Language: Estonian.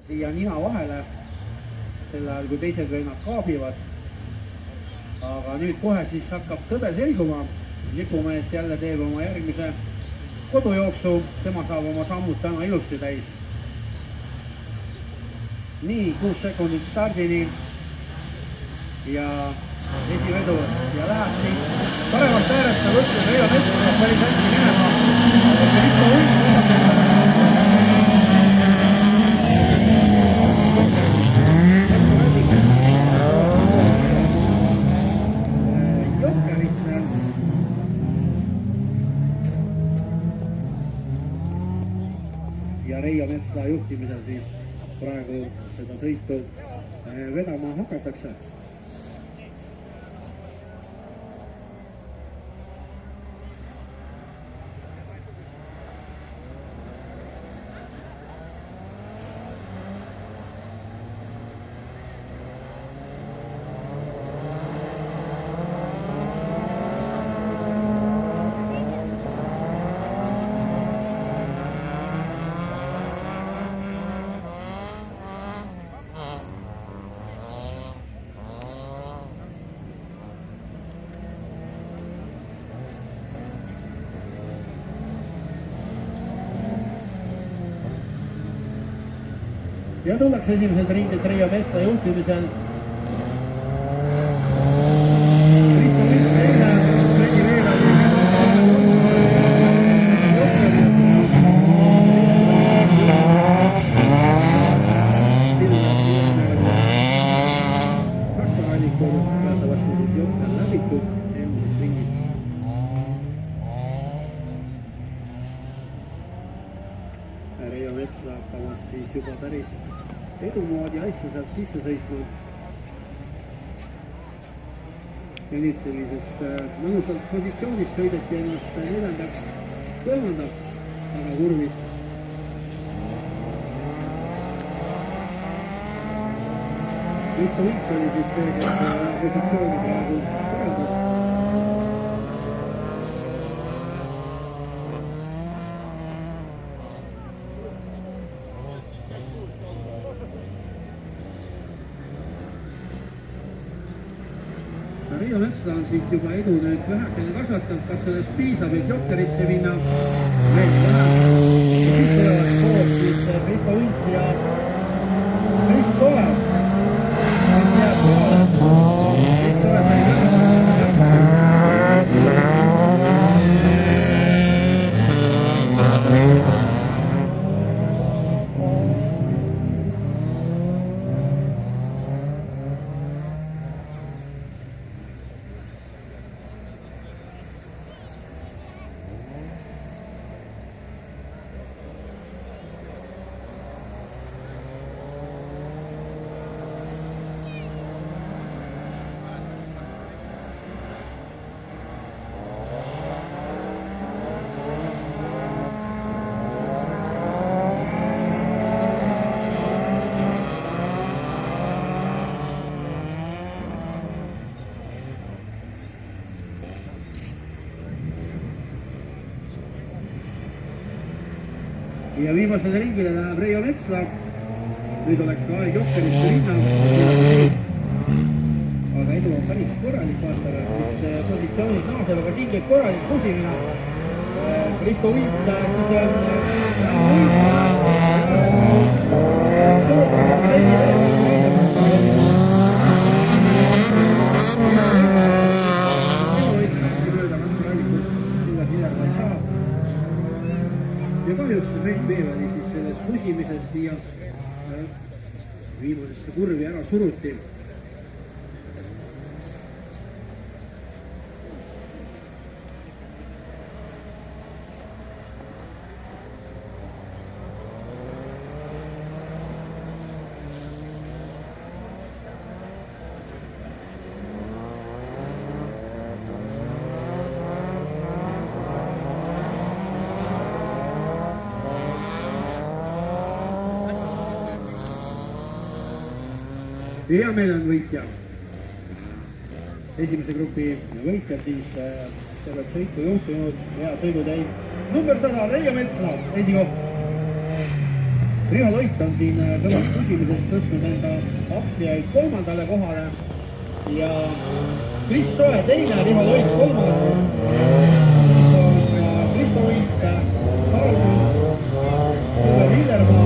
siia nina vahele, sel ajal kui teised vennad kaabivad. Aga nüüd kohe siis hakkab tõde selguma. Lipumees jälle teeb oma järgmise kodujooksu, tema saab oma sammud täna ilusti täis. Nii, 6 sekundit stardini ja esivedu ja läheb siit paremast äärest, nagu ütles Reijo Metsas, päris hästi minema. Ja Reijo Metsla juhtimisel siis praegu seda sõitu vedama hakatakse. Ja tullakse esimeselt ringilt Reijo Metsla juhtimisel. Reijo Metsla hakkamas siis juba päris edumoodi asja saab sisse sõitma. Ja nüüd sellisest mõnusalt positsioonist sõideti ennast 4. kolmandaks taga kurvis. Risto Vink oli siis see, kes positsiooni praegu korraldas. Reijo Metsla on siit juba edu nüüd vähekene kasvatanud, kas sellest piisab, et Jokkerisse minna veel vähem. Siit tulevad koos siis Risto Vink ja Kris Soev, kes jääb koos. Kris Soev sai ja viimasele ringile läheb Reijo Metsla. Nüüd oleks ka aeg Jokkerisse minna. Aga edu on päris korralik vaatame, mis positsioonid naaseb, aga siin käib korralik pusimine. Risto Vink ja kahjuks Rein Veevali siis selles pusimises siia viimasesse kurvi ära suruti. Ja meil on võitja. Esimese grupi võitja siis sellelt sõitu juhtinud hea sõidu teinud number 100 Reijo Metsla, esikoht. Riho Loit on siin kõvast küsimuses tõstnud enda aktsiaid 3. kohale ja Kris Soe teine, Riho Loit 3. Siis on Kristo Uik, Tarmo, Uwe Villermaa